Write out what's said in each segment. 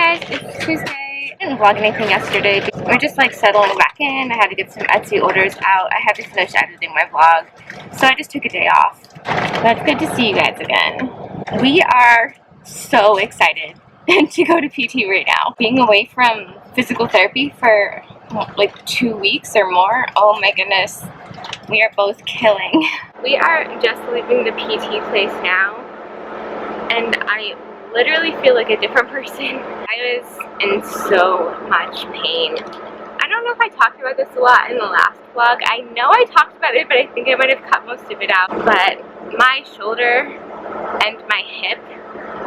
guys, it's Tuesday. I didn't vlog anything yesterday. We're just like settling back in. I had to get some Etsy orders out. I had to finish editing my vlog, so I just took a day off. But it's good to see you guys again. We are so excited to go to PT right now. Being away from physical therapy for like 2 weeks or more, oh my goodness, we are both killing. We are just leaving the PT place now, and I literally feel like a different person. I was in so much pain. I don't know if I talked about this a lot in the last vlog. I know I talked about it, but I think I might have cut most of it out. But my shoulder and my hip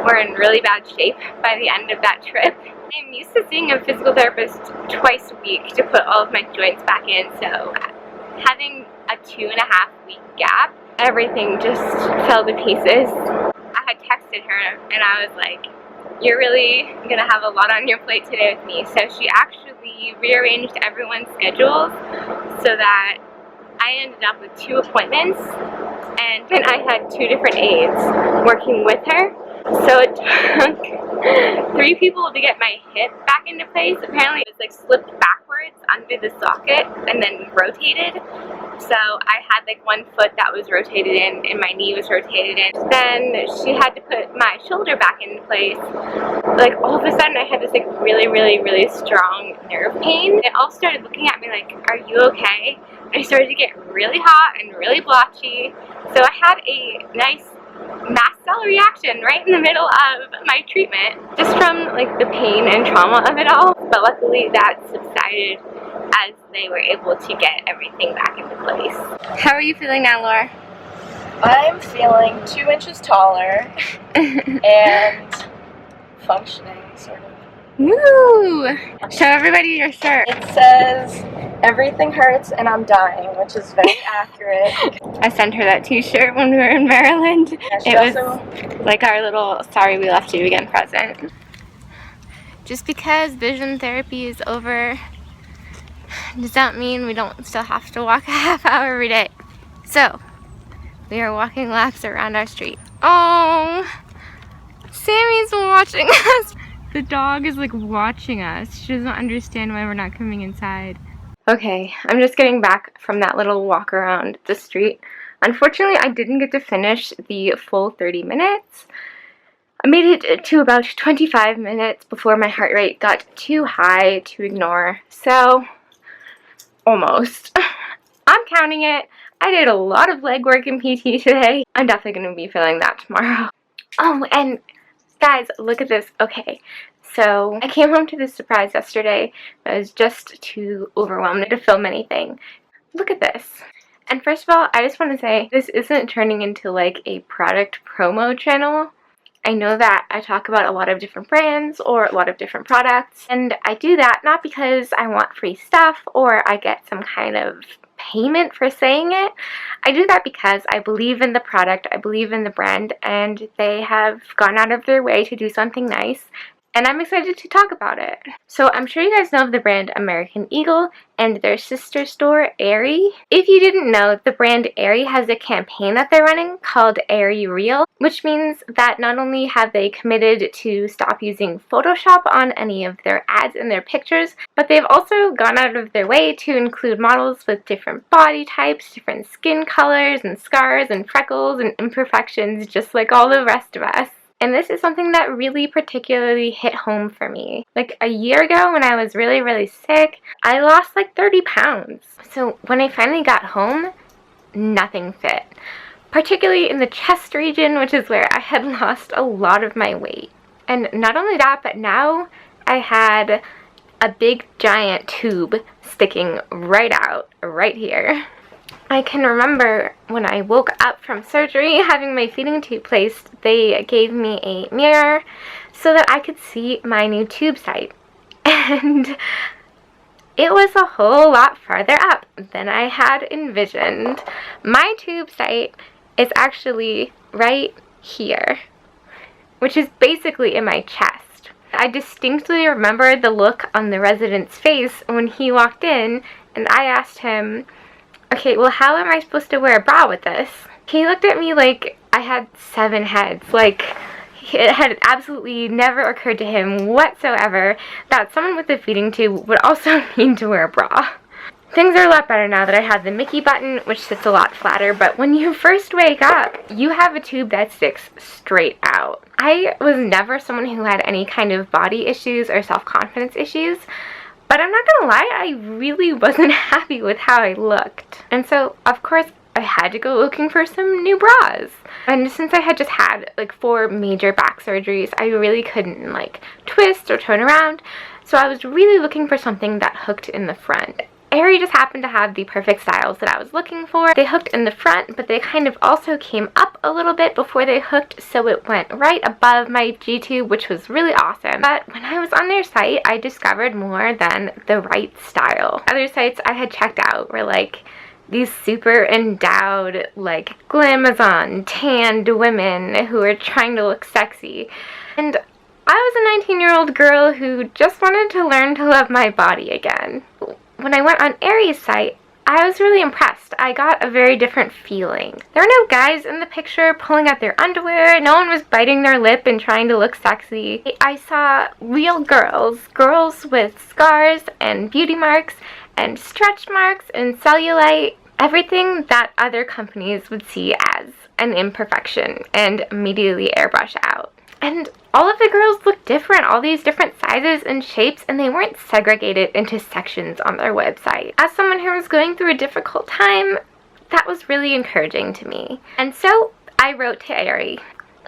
were in really bad shape by the end of that trip. I'm used to seeing a physical therapist twice a week to put all of my joints back in, so having a 2.5 week gap, everything just fell to pieces. I had texted her and I was like, you're really gonna have a lot on your plate today with me. So she actually rearranged everyone's schedules so that I ended up with 2 appointments, and then I had 2 different aides working with her. So it took 3 people to get my hip back into place. Apparently it was like slipped backwards under the socket and then rotated. So I had like one foot that was rotated in and my knee was rotated in. Then she had to put my shoulder back into place. Like all of a sudden I had this like really strong nerve pain. They all started looking at me like, are you okay? I started to get really hot and really blotchy. So I had a nice mast cell reaction right in the middle of my treatment, just from like the pain and trauma of it all. But luckily that subsided as they were able to get everything back into place. How are you feeling now, Laura? I'm feeling 2 inches taller and functioning, sort of. Woo! Show everybody your shirt. It says, everything hurts and I'm dying, which is very accurate. I sent her that t-shirt when we were in Maryland. Yeah, it was like our little sorry we left you again present. Just because vision therapy is over does that mean we don't still have to walk a half hour every day. So we are walking laps around our street. Oh, Sammy's watching us. The dog is like watching us. She doesn't understand why we're not coming inside. Okay, I'm just getting back from that little walk around the street. Unfortunately, I didn't get to finish the full 30 minutes. I made it to about 25 minutes before my heart rate got too high to ignore. So, almost. I'm counting it. I did a lot of leg work in PT today. I'm definitely going to be feeling that tomorrow. Oh, and guys, look at this. Okay, so I came home to this surprise yesterday. I was just too overwhelmed to film anything. Look at this. And first of all, I just want to say this isn't turning into like a product promo channel. I know that I talk about a lot of different brands or a lot of different products, and I do that not because I want free stuff or I get some kind of payment for saying it. I do that because I believe in the product, I believe in the brand, and they have gone out of their way to do something nice, and I'm excited to talk about it. So I'm sure you guys know of the brand American Eagle and their sister store Aerie. If you didn't know, the brand Aerie has a campaign that they're running called Aerie Real, which means that not only have they committed to stop using Photoshop on any of their ads and their pictures, but they've also gone out of their way to include models with different body types, different skin colors and scars and freckles and imperfections, just like all the rest of us. And this is something that really particularly hit home for me. Like a year ago when I was really sick, I lost like 30 pounds. So when I finally got home, nothing fit. Particularly in the chest region, which is where I had lost a lot of my weight. And not only that, but now I had a big giant tube sticking right out, right here. I can remember when I woke up from surgery, having my feeding tube placed, they gave me a mirror so that I could see my new tube site. And it was a whole lot farther up than I had envisioned. My tube site is actually right here, which is basically in my chest. I distinctly remember the look on the resident's face when he walked in, and I asked him, okay, well, how am I supposed to wear a bra with this? He looked at me like I had 7 heads. Like, it had absolutely never occurred to him whatsoever that someone with a feeding tube would also need to wear a bra. Things are a lot better now that I have the Mickey button, which sits a lot flatter, but when you first wake up, you have a tube that sticks straight out. I was never someone who had any kind of body issues or self-confidence issues, but I'm not gonna lie, I really wasn't happy with how I looked. And so, of course, I had to go looking for some new bras. And since I had just had like 4 major back surgeries, I really couldn't like twist or turn around. So I was really looking for something that hooked in the front. Aerie just happened to have the perfect styles that I was looking for. They hooked in the front, but they kind of also came up a little bit before they hooked, so it went right above my G-tube, which was really awesome. But when I was on their site, I discovered more than the right style. Other sites I had checked out were like these super endowed, like glamazon, tanned women who are trying to look sexy. And I was a 19-year-old girl who just wanted to learn to love my body again. When I went on Aerie's site, I was really impressed. I got a very different feeling. There were no guys in the picture pulling out their underwear. No one was biting their lip and trying to look sexy. I saw real girls with scars and beauty marks and stretch marks and cellulite. Everything that other companies would see as an imperfection and immediately airbrush out. And all of the girls looked different, all these different sizes and shapes, and they weren't segregated into sections on their website. As someone who was going through a difficult time, that was really encouraging to me. And so I wrote to Aerie.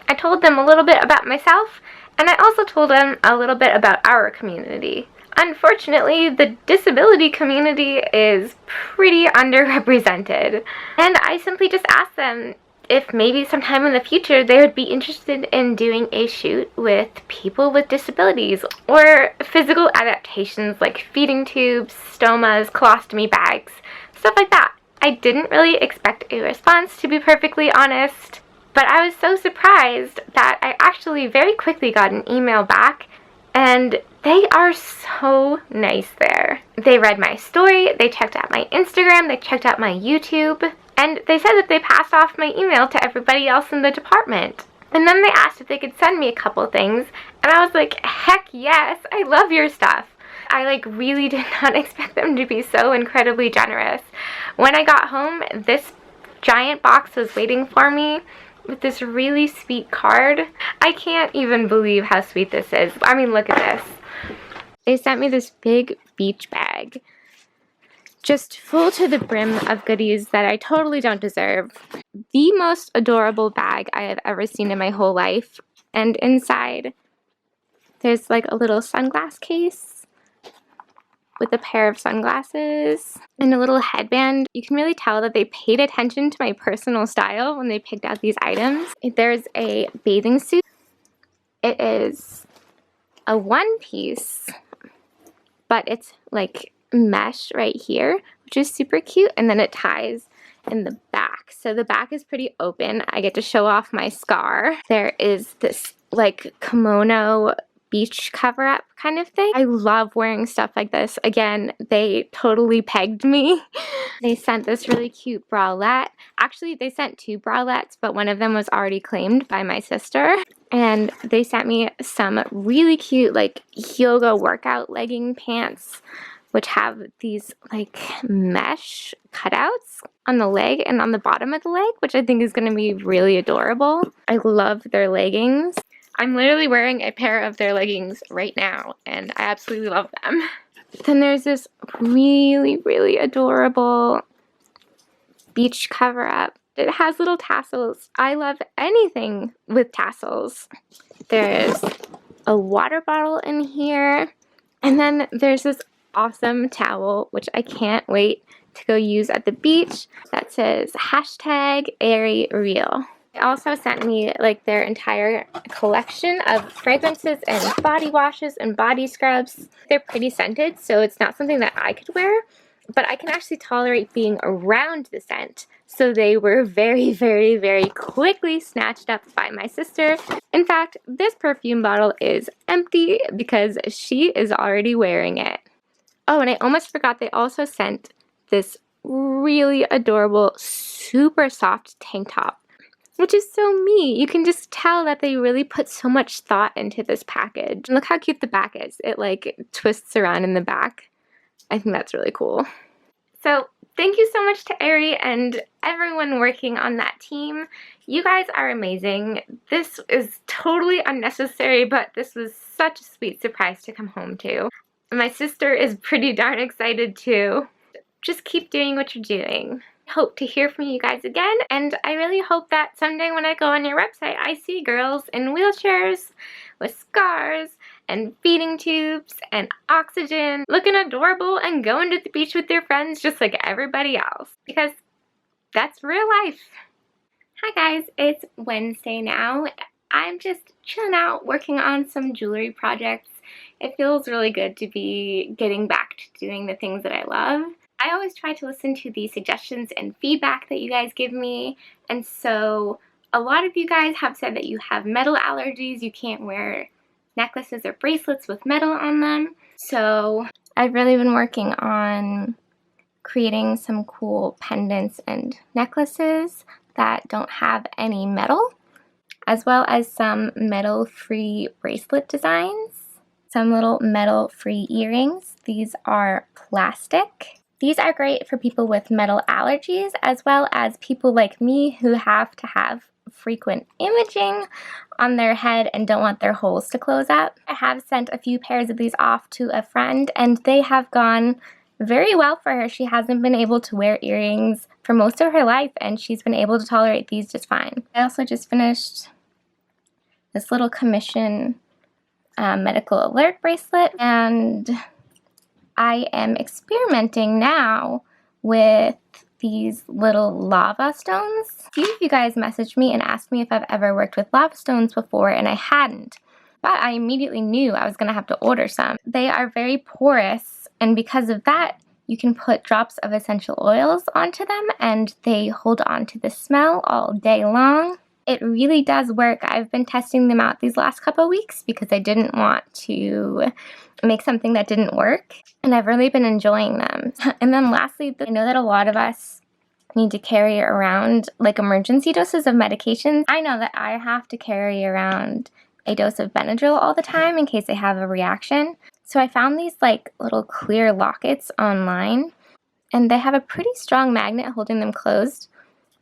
I told them a little bit about myself, and I also told them a little bit about our community. Unfortunately, the disability community is pretty underrepresented, and I simply just asked them if maybe sometime in the future they would be interested in doing a shoot with people with disabilities or physical adaptations like feeding tubes, stomas, colostomy bags, stuff like that. I didn't really expect a response, to be perfectly honest, but I was so surprised that I actually very quickly got an email back, and they are so nice there. They read my story, they checked out my Instagram, they checked out my YouTube, and they said that they passed off my email to everybody else in the department. And then they asked if they could send me a couple things, and I was like, heck yes, I love your stuff. I like really did not expect them to be so incredibly generous. When I got home, this giant box was waiting for me with this really sweet card. I can't even believe how sweet this is. I mean, look at this. They sent me this big beach bag, just full to the brim of goodies that I totally don't deserve. The most adorable bag I have ever seen in my whole life. And inside, there's like a little sunglass case with a pair of sunglasses and a little headband. You can really tell that they paid attention to my personal style when they picked out these items. There's a bathing suit. It is a one piece, but it's like mesh right here, which is super cute, and then it ties in the back. So the back is pretty open. I get to show off my scar. There is this like kimono beach cover-up kind of thing. I love wearing stuff like this. Again, they totally pegged me. They sent this really cute bralette. Actually, they sent 2 bralettes, but one of them was already claimed by my sister. And they sent me some really cute like yoga workout legging pants, which have these like mesh cutouts on the leg and on the bottom of the leg, which I think is going to be really adorable. I love their leggings. I'm literally wearing a pair of their leggings right now, and I absolutely love them. Then there's this really, really adorable beach cover-up. It has little tassels. I love anything with tassels. There's a water bottle in here, and then there's this awesome towel, which I can't wait to go use at the beach, that says #AerieReal. They also sent me like their entire collection of fragrances and body washes and body scrubs. They're pretty scented, so it's not something that I could wear, but I can actually tolerate being around the scent. So they were very, very, very quickly snatched up by my sister. In fact, this perfume bottle is empty because she is already wearing it. Oh, and I almost forgot, they also sent this really adorable, super soft tank top. which is so me. You can just tell that they really put so much thought into this package. And look how cute the back is. It like twists around in the back. I think that's really cool. So thank you so much to Aerie and everyone working on that team. You guys are amazing. This is totally unnecessary, but this was such a sweet surprise to come home to. My sister is pretty darn excited too. Just keep doing what you're doing. Hope to hear from you guys again, and I really hope that someday when I go on your website, I see girls in wheelchairs with scars and feeding tubes and oxygen, looking adorable and going to the beach with their friends just like everybody else, because that's real life. Hi guys, it's Wednesday now. I'm just chilling out working on some jewelry projects. It feels really good to be getting back to doing the things that I love. I always try to listen to the suggestions and feedback that you guys give me, and so a lot of you guys have said that you have metal allergies, you can't wear necklaces or bracelets with metal on them. So I've really been working on creating some cool pendants and necklaces that don't have any metal, as well as some metal-free bracelet designs, some little metal-free earrings. These are plastic. These are great for people with metal allergies, as well as people like me who have to have frequent imaging on their head and don't want their holes to close up. I have sent a few pairs of these off to a friend, and they have gone very well for her. She hasn't been able to wear earrings for most of her life, and she's been able to tolerate these just fine. I also just finished this little commission medical alert bracelet, and I am experimenting now with these little lava stones. A few of you guys messaged me and asked me if I've ever worked with lava stones before, and I hadn't, but I immediately knew I was gonna have to order some. They are very porous, and because of that, you can put drops of essential oils onto them and they hold on to the smell all day long. It really does work. I've been testing them out these last couple of weeks because I didn't want to make something that didn't work, and I've really been enjoying them. And then lastly, I know that a lot of us need to carry around like emergency doses of medications. I know that I have to carry around a dose of Benadryl all the time in case I have a reaction. So I found these like little clear lockets online, and they have a pretty strong magnet holding them closed,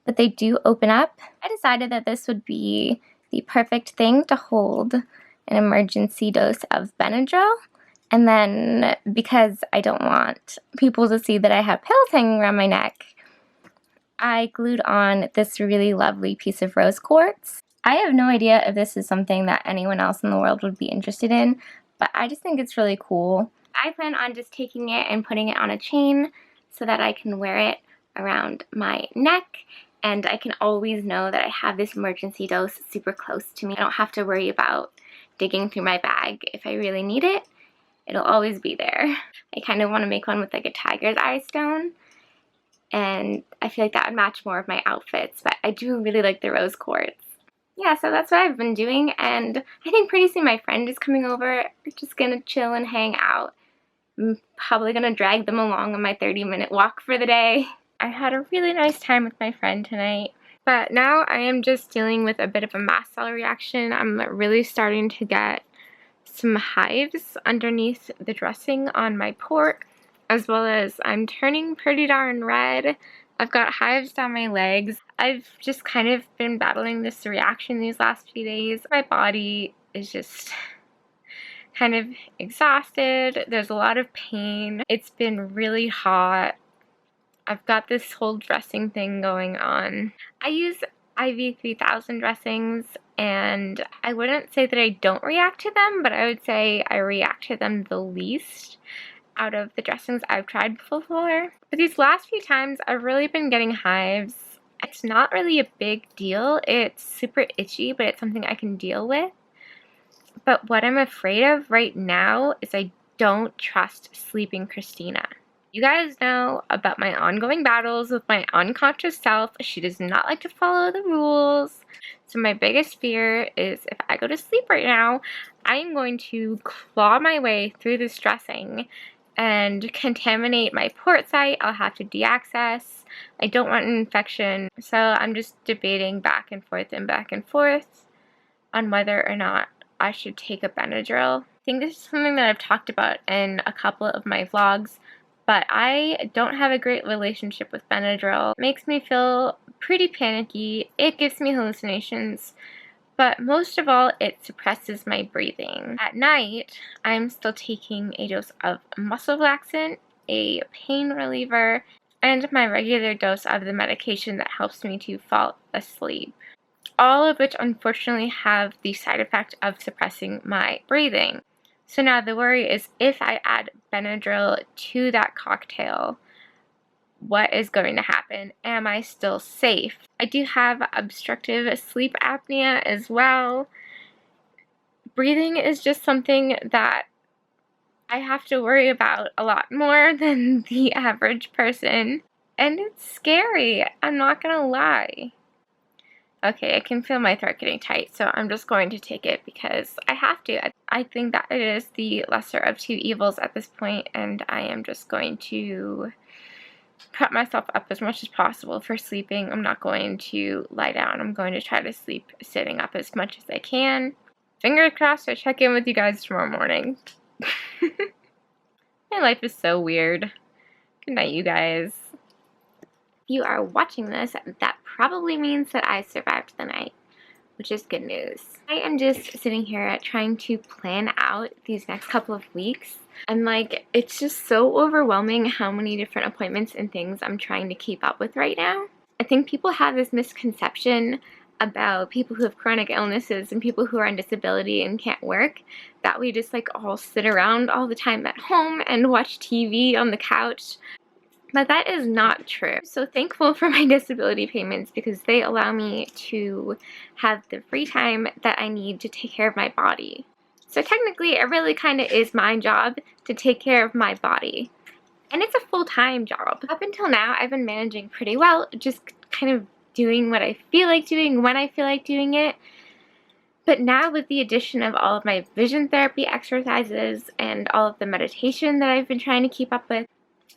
but they do open up. I decided that this would be the perfect thing to hold an emergency dose of Benadryl. And then because I don't want people to see that I have pills hanging around my neck, I glued on this really lovely piece of rose quartz. I have no idea if this is something that anyone else in the world would be interested in, but I just think it's really cool. I plan on just taking it and putting it on a chain so that I can wear it around my neck, and I can always know that I have this emergency dose super close to me. I don't have to worry about digging through my bag. If I really need it, it'll always be there. I kind of want to make one with like a tiger's eye stone, and I feel like that would match more of my outfits, but I do really like the rose quartz. Yeah, so that's what I've been doing, and I think pretty soon my friend is coming over. We're just gonna chill and hang out. I'm probably gonna drag them along on my 30-minute walk for the day. I had a really nice time with my friend tonight, but now I am just dealing with a bit of a mast cell reaction. I'm really starting to get some hives underneath the dressing on my port, as well as I'm turning pretty darn red. I've got hives down my legs. I've just kind of been battling this reaction these last few days. My body is just kind of exhausted. There's a lot of pain. It's been really hot. I've got this whole dressing thing going on. I use IV 3000 dressings, and I wouldn't say that I don't react to them, but I would say I react to them the least out of the dressings I've tried before. But these last few times I've really been getting hives. It's not really a big deal. It's super itchy, but it's something I can deal with. But what I'm afraid of right now is I don't trust sleeping Christina. You guys know about my ongoing battles with my unconscious self. She does not like to follow the rules. So my biggest fear is if I go to sleep right now, I'm going to claw my way through this dressing and contaminate my port site. I'll have to deaccess. I don't want an infection, so I'm just debating back and forth on whether or not I should take a Benadryl. I think this is something that I've talked about in a couple of my vlogs, but I don't have a great relationship with Benadryl. It makes me feel pretty panicky. It gives me hallucinations, but most of all, it suppresses my breathing. At night, I'm still taking a dose of muscle relaxant, a pain reliever, and my regular dose of the medication that helps me to fall asleep. All of which unfortunately have the side effect of suppressing my breathing. So now the worry is, if I add Benadryl to that cocktail, what is going to happen? Am I still safe? I do have obstructive sleep apnea as well. Breathing is just something that I have to worry about a lot more than the average person. And it's scary, I'm not gonna lie. Okay, I can feel my throat getting tight, so I'm just going to take it because I have to. I think that it is the lesser of two evils at this point, and I am just going to prep myself up as much as possible for sleeping. I'm not going to lie down. I'm going to try to sleep sitting up as much as I can. Fingers crossed, I check in with you guys tomorrow morning. My life is so weird. Good night, you guys. If you are watching this, that probably means that I survived the night, which is good news. I am just sitting here trying to plan out these next couple of weeks. And like, it's just so overwhelming how many different appointments and things I'm trying to keep up with right now. I think people have this misconception about people who have chronic illnesses and people who are on disability and can't work, that we just like all sit around all the time at home and watch TV on the couch. But that is not true. I'm so thankful for my disability payments because they allow me to have the free time that I need to take care of my body. So technically, it really kind of is my job to take care of my body. And it's a full-time job. Up until now, I've been managing pretty well, just kind of doing what I feel like doing when I feel like doing it. But now with the addition of all of my vision therapy exercises and all of the meditation that I've been trying to keep up with,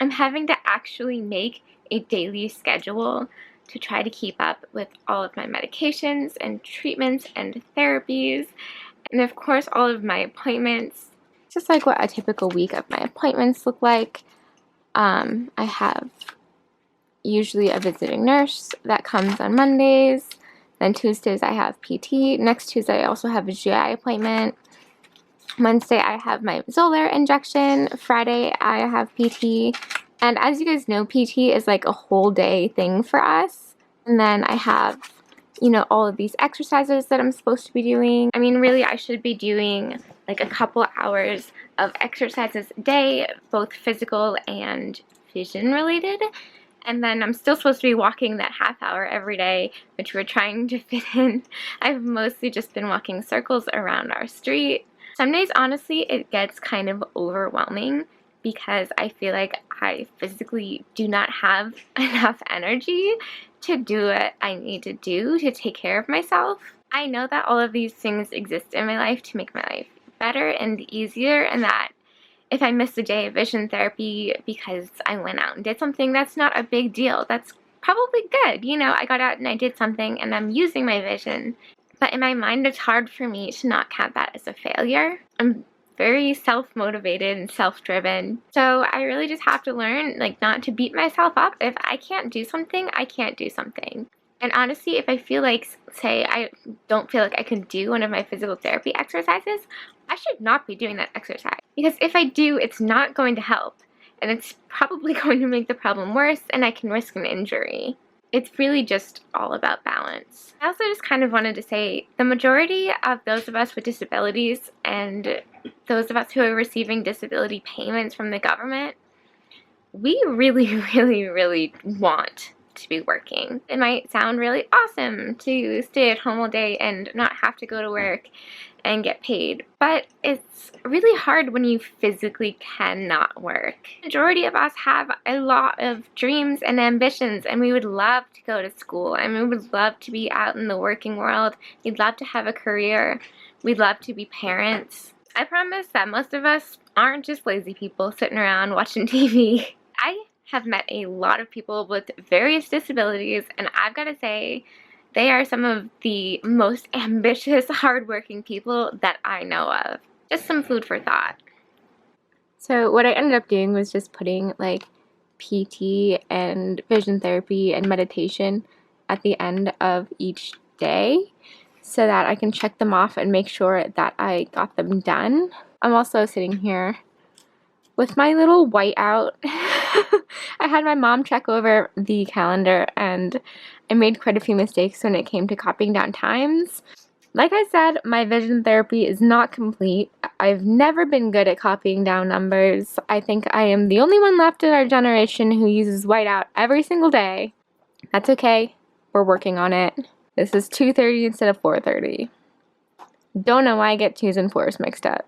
I'm having to actually make a daily schedule to try to keep up with all of my medications and treatments and therapies, and of course all of my appointments. Just like what a typical week of my appointments look like. I have usually a visiting nurse that comes on Mondays. Then Tuesdays I have PT. Next Tuesday I also have a GI appointment. Wednesday I have my Xolair injection. Friday I have PT. And as you guys know, PT is like a whole day thing for us. And then I have, you know, all of these exercises that I'm supposed to be doing. I mean, really, I should be doing like a couple hours of exercises a day, both physical and vision related. And then I'm still supposed to be walking that half hour every day, which we're trying to fit in. I've mostly just been walking circles around our street. Some days, honestly, it gets kind of overwhelming because I feel like I physically do not have enough energy to do what I need to do to take care of myself. I know that all of these things exist in my life to make my life better and easier, and that if I miss a day of vision therapy because I went out and did something, that's not a big deal. That's probably good. You know, I got out and I did something and I'm using my vision. But in my mind, it's hard for me to not count that as a failure. I'm very self-motivated and self-driven. So I really just have to learn, like, not to beat myself up. If I can't do something, I can't do something. And honestly, if I feel like, say, I don't feel like I can do one of my physical therapy exercises, I should not be doing that exercise. Because if I do, it's not going to help. And it's probably going to make the problem worse, and I can risk an injury. It's really just all about balance. I also just kind of wanted to say the majority of those of us with disabilities and those of us who are receiving disability payments from the government, we really, really, really want to be working. It might sound really awesome to stay at home all day and not have to go to work and get paid, but it's really hard when you physically cannot work. The majority of us have a lot of dreams and ambitions, and we would love to go to school, and we would love to be out in the working world. We'd love to have a career. We'd love to be parents. I promise that most of us aren't just lazy people sitting around watching TV. I have met a lot of people with various disabilities, and I've got to say, they are some of the most ambitious, hardworking people that I know of. Just some food for thought. So what I ended up doing was just putting like PT and vision therapy and meditation at the end of each day so that I can check them off and make sure that I got them done. I'm also sitting here with my little whiteout. I had my mom check over the calendar and I made quite a few mistakes when it came to copying down times. Like I said, my vision therapy is not complete. I've never been good at copying down numbers. I think I am the only one left in our generation who uses whiteout every single day. That's okay. We're working on it. This is 2:30 instead of 4:30. Don't know why I get 2s and 4s mixed up.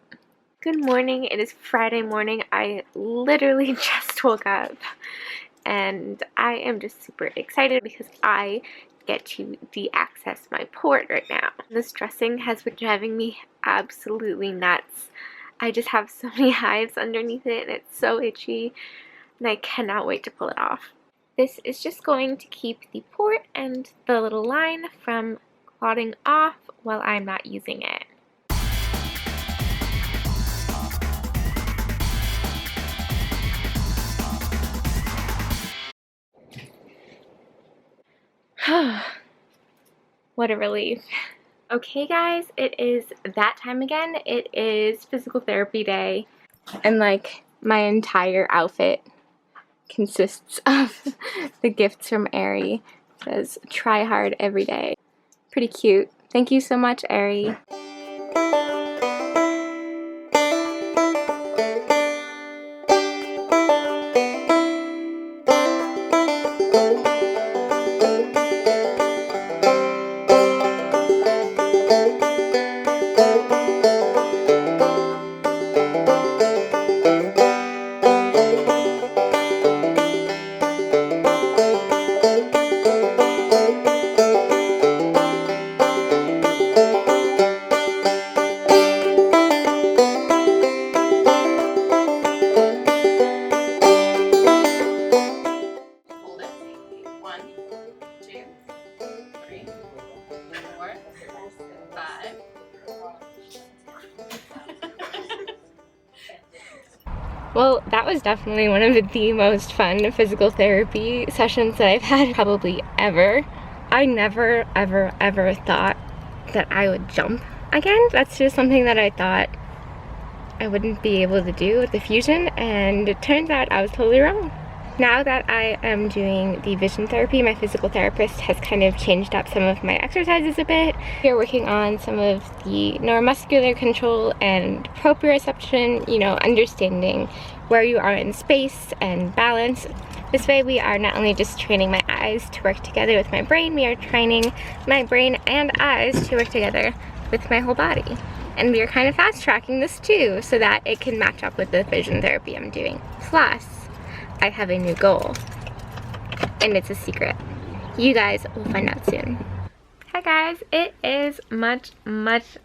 Good morning. It is Friday morning. I literally just woke up and I am just super excited because I get to de-access my port right now. This dressing has been driving me absolutely nuts. I just have so many hives underneath it and it's so itchy and I cannot wait to pull it off. This is just going to keep the port and the little line from clotting off while I'm not using it. What a relief. Okay guys, it is that time again. It is physical therapy day and like my entire outfit consists of the gifts from Aerie. It says try hard every day. Pretty cute. Thank you so much, Aerie. Well, that was definitely one of the most fun physical therapy sessions that I've had probably ever. I never, ever thought that I would jump again. That's just something that I thought I wouldn't be able to do with the fusion, and it turns out I was totally wrong. Now that I am doing the vision therapy, my physical therapist has kind of changed up some of my exercises a bit. We're working on some of the neuromuscular control and proprioception, you know, understanding where you are in space and balance. This way we are not only just training my eyes to work together with my brain, we are training my brain and eyes to work together with my whole body. And we are kind of fast tracking this too, so that it can match up with the vision therapy I'm doing. Plus, I have a new goal, and it's a secret. You guys will find out soon. Hi guys, it is much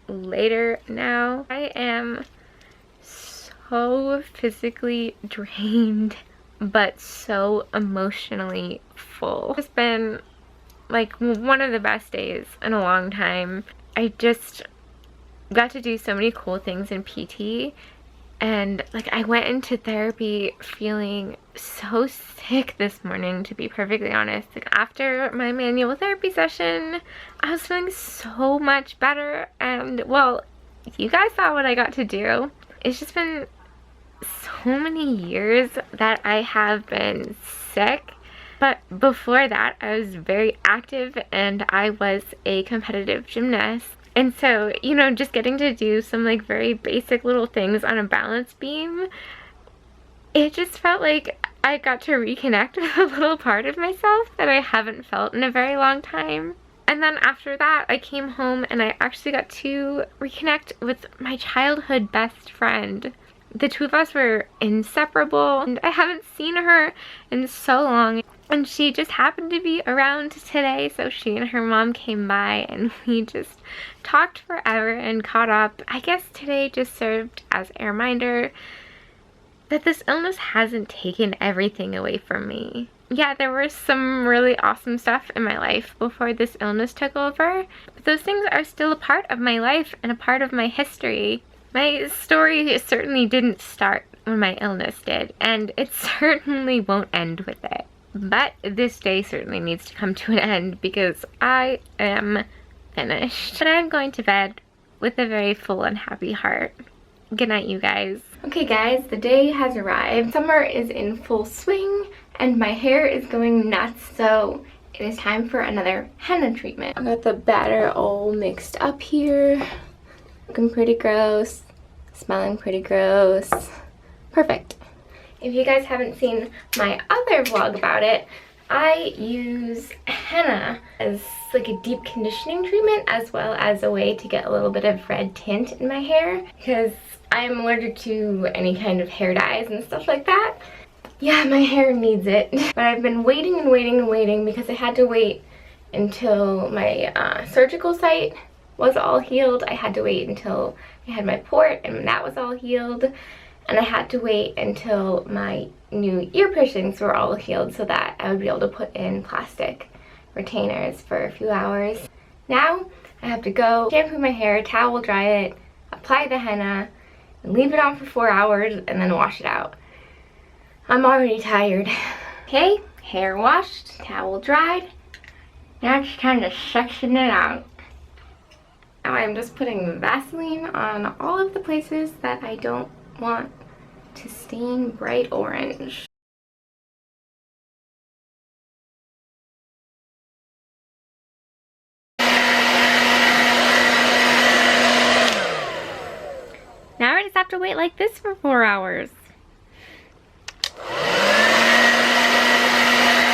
later now. I am so physically drained, but so emotionally full. It's been like one of the best days in a long time. I just got to do so many cool things in PT. And like I went into therapy feeling so sick this morning, to be perfectly honest. Like after my manual therapy session, I was feeling so much better. And well, you guys saw what I got to do. It's just been so many years that I have been sick. But before that, I was very active and I was a competitive gymnast. And so, you know, just getting to do some like very basic little things on a balance beam, it just felt like I got to reconnect with a little part of myself that I haven't felt in a very long time. And then after that, I came home and I actually got to reconnect with my childhood best friend. The two of us were inseparable and I haven't seen her in so long. And she just happened to be around today, so she and her mom came by and we just talked forever and caught up. I guess today just served as a reminder that this illness hasn't taken everything away from me. Yeah, there was some really awesome stuff in my life before this illness took over, but those things are still a part of my life and a part of my history. My story certainly didn't start when my illness did, and it certainly won't end with it. But this day certainly needs to come to an end because I am finished. But I'm going to bed with a very full and happy heart. Good night, you guys. Okay guys, the day has arrived. Summer is in full swing and my hair is going nuts, so it is time for another henna treatment. I got the batter all mixed up here. Looking pretty gross, smelling pretty gross. Perfect. If you guys haven't seen my other vlog about it, I use henna as like a deep conditioning treatment as well as a way to get a little bit of red tint in my hair because I'm allergic to any kind of hair dyes and stuff like that. Yeah, my hair needs it. But I've been waiting and waiting and waiting because I had to wait until my surgical site was all healed. I had to wait until I had my port and that was all healed. And I had to wait until my new ear piercings were all healed so that I would be able to put in plastic retainers for a few hours. Now I have to go shampoo my hair, towel dry it, apply the henna, and leave it on for 4 hours and then wash it out. I'm already tired. Okay, hair washed, towel dried. Now it's time to section it out. Now I'm just putting Vaseline on all of the places that I don't want to stain bright orange. Now I just have to wait like this for 4 hours. I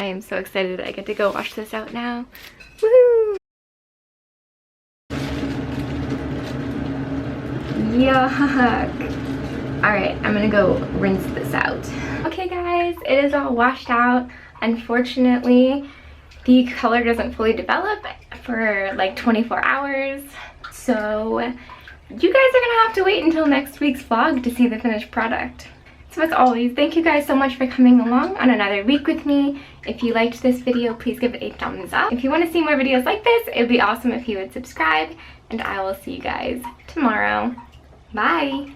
am so excited that I get to go wash this out now. Woohoo! Yuck! Alright, I'm gonna go rinse this out. Okay guys, it is all washed out. Unfortunately, the color doesn't fully develop for like 24 hours. So you guys are gonna have to wait until next week's vlog to see the finished product. So as always, thank you guys so much for coming along on another week with me. If you liked this video, please give it a thumbs up. If you want to see more videos like this, it would be awesome if you would subscribe. And I will see you guys tomorrow. Bye!